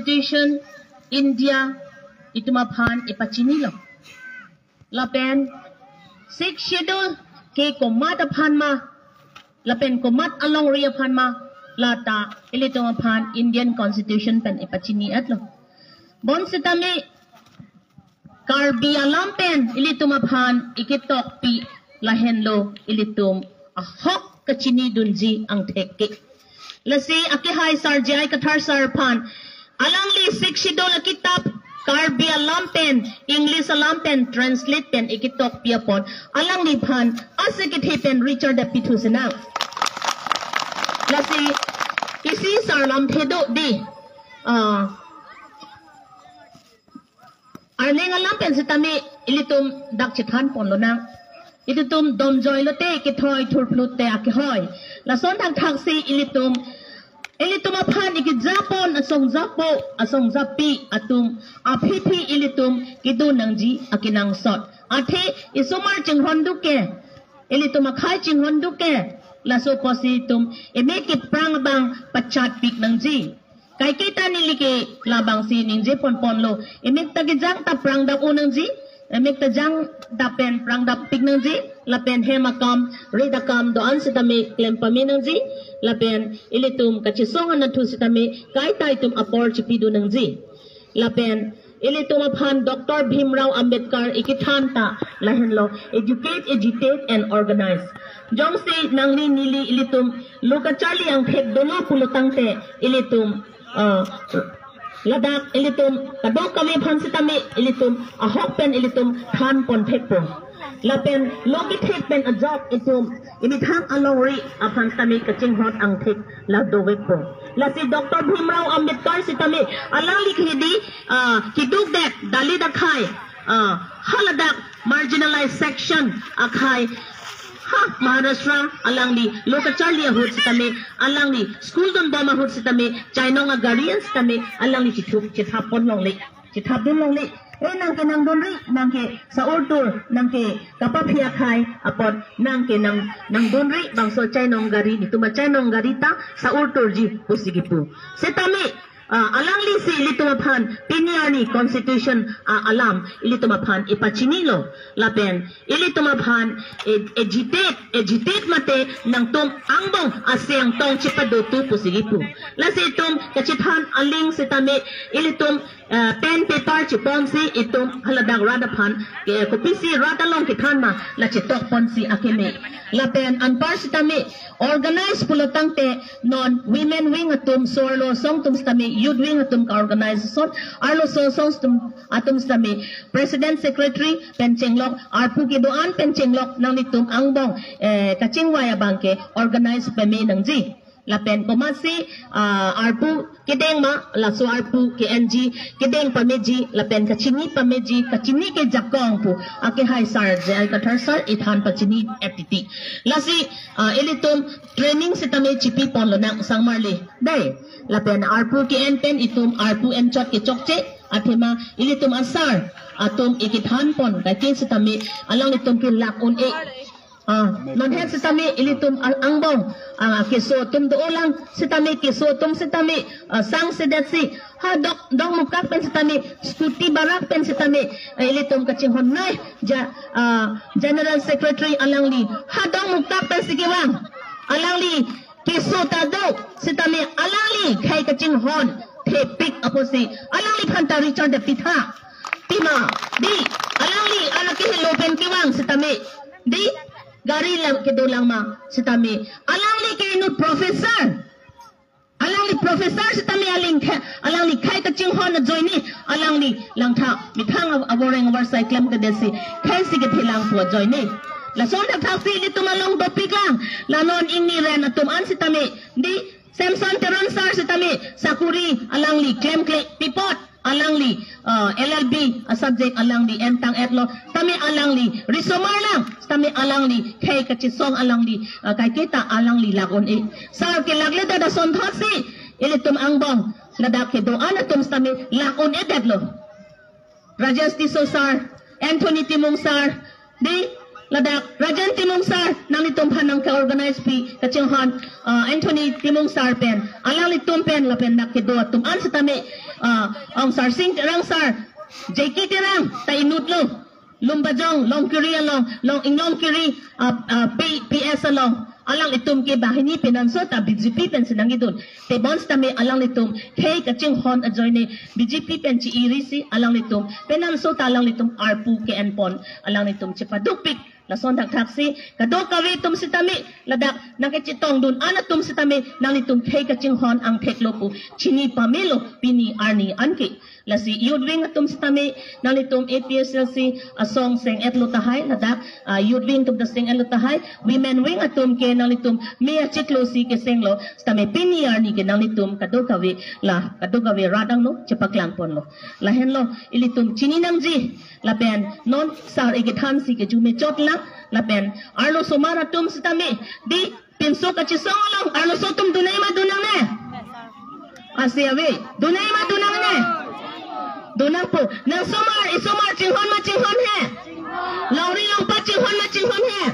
Constitution India itumapan ipachini lo. Lapen 6 schedule ke komat aphanma lapen komat alongri aphanma lata ilitumapan Indian Constitution pen ipachini atlo. Bon sitami Karbi Alampen ilitumapan ikitok pi lahenlo ilitum ahok kachini dunji ang teke. Lasi akihai sarjai kathar sarpan alangli 6 schedule kitab Karbi Alampen English Alampen translate pen ikitok piapon alangli pan asikit pen Richard Pitu senang. Lasi isi Alamthe do di Arling Alampen sitami ilitum dak chithan pon lo nang ilitum dom joy Lote kithoi thurplut te akihoi lason thang thaksi ilitum aphan ikijapon asong zapi atum aphipi ilitum kidu nangji akinang sot athe isumar chinghon duke ilitum akhai chinghon duke laso positum emeki prang bang pachat pik nangji kai kita nilike labang si ningje pon lo emek tagijang ta prang da unangji emek tajang dapen prang da pik nangji lapen hemakam Rita kam doan sitame klem Pame nangji lapen ilitum kachisong anatu sitame kai taitum apor chipidu nangji lapen ilitum aphan Dr. Bhimrao Ambedkar ikithanta lahenlo educate agitate and organize jong se nangli nili ilitum lokachali ang thek dono pulutangte ilitum ladak ilitum kadok kami phan sitame ilitum ahok pen ilitum than pon thekpo lapen logi thek pen ajok itum inithang alongri aphan tami kaching hot ang thek la dowekpo lasi Dr. Bhimrao Ambedkar sitame alang likhidi kiduk dek dali dakhai haladak marginalized section akhai Maharashtra alangli lokacharli hut sitame alangli school don bama hut sitame chainonga guardians sitame alangli chithapon longli chithapdun longli nang ke nang donri nang ke sa urtur nang ke kapaphiya khai apon nang ke nang donri bangso chainong gari dituma chainong garita sa urtur ji pusigipu sitame alangli si ilitumapan piniani constitution alam ilitumapan ipachinilo lapen ilitumapan agitate mate nang tum angbong asyang tong chipado tu pusigipu lasi itum kachithan aling sitame ilitum pen paper chipon si itum haladang radapan kopisi radalong kithan ma la chitok pon si akeme lapen anpar sitame organize pulotangte non women wing atum sorlo song tum sitame youth wing atum ka organization arlo song tum atum sitame president secretary penchenglok arpu ki doan penchenglok nang nitum angbong kachingwaya bangke organize peme nangji lapen komasi arpu kideng ma laso arpu KNG kideng pameji lapen kachini pameji kachini ke Jakong pu APHARMAN sar jai kathar sar ithan pachini FTT lasi ilitum training sitame chipi pon lo nang sangmarle dai lapen arpu KN pen itum arpu enchot ke chokche athema ilitum asar atum ikithan pon kake sitame alang itum ke lakun non het sitame ilitum angbong keso tum do lang sitame keso tum sitame sang sedasi ha dok mukak pen sitame skuti barak pen sitame ilitum kaching honnai general secretary alangli ha dok mukak pen sigiwang alangli keso tado sitame alangli khai kaching hon thepik aposi alangli phanta Richard pitha tima di alangli alaki lopen kiwang sitame di gari lang kedulang ma sitami alangli kainu professor sitami alangli khai kaching hon na joini alangli langtha mithang aboreng warsai klam ka desi khai sige thilang po joini la son da thaksi li tumalong dopik lang lanon ingni ren atum an sitami di Samson teron sar sitami sakuri alangli klem pipot alangli LLB subject alangli entang etlo tami alangli risomar lang tami alangli kay kachisong alangli kay kita alangli lagon sar ke lagle da son thasi ilitum angbong ladak ke doan atum tami lagon detlo Rajasti sar Anthony Timong sar di ladak Rajan Timong Sar nang litum panang ka organize pi kachinghan Anthony Timong Sar pen alang litum pen lapen nak kedo tum an setame ang sar sing rang sar JK tirang ta inut lo lumbajong longkiri long inglong kiri PS along alang litum ke bahini penanso ta BJP pen senang idun te bons tame alang litum KHEI kachinghan ajoine BJP pen chi irisi alang litum penanso ta alang litum arpu ke enpon alang litum cepadupik lason dak taksi kado kawe tum sitami ladak nakechitong dun anatum sitami nang litum KHEI kachinghan ang teklopu Chini Pamelo pini arni anki lasi yudwing atum sitami nang litum APSLC asong seng etlutahai ladak yudwing tum da seng etlutahai women wing atum ke nang litum mea chiklosi ke senglo sitami pini arni ke nang litum kado kawe radang no cepaklang pon lo lahen lo ilitum Chini nangji lapen non sar igithan si ke jume chotla lapen arlo somara tum sitami di pinso kachisong along arlo sotum dunay madunang ne asiawe dunay madunang ne dunang po nang isomar chinghon machinghon he lauri long pa chinghon machinghon he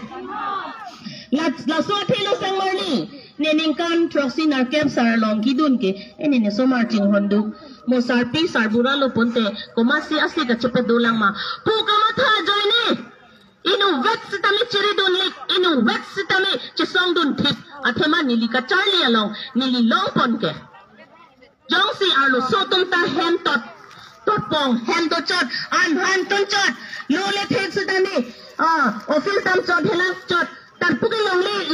la so thelo sang marni nening kan troxi nar kem sar long gidun ke enine somar chinghon du mo sarpi sarbura lo ponte komasi asi ka chepedulang ma pu kamatha joine inu wet sitami chiridun lik inu wet sitami chisong dun thip athema nili ka charli along nili long pon ke jongsi arlo sotum ta hem tot pong hem to chot an han ton chot lo le thek sitami office tam chot helang chot tar puke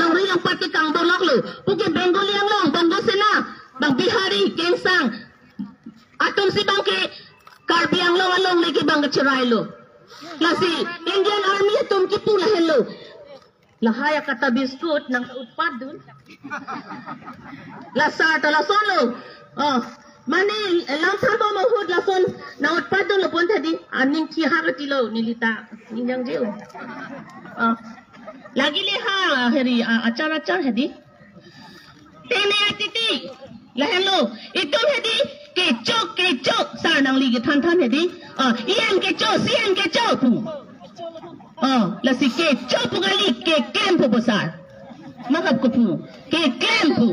longri yang pat ke kang dolok lo puke bengali yang long bongo sena bang bihari kengsang atum si bang ke karbi ang long along lagi bang ke chirai lo lasi Indian Army atum ki pula hello lahaya kata biskut nang utpad dun lasar to lasolo mani lang thambo mahud lason na utpad dun lo pon thadi aning ki harati lo nilita ninyang jeu lagi leha heri acar hadi tene atiti lahelo itum hadi kecok sar nang ligi than hadi ian keco sian keco pu lasi keco pu gali ke kem pu besar makap ku pu ke kem pu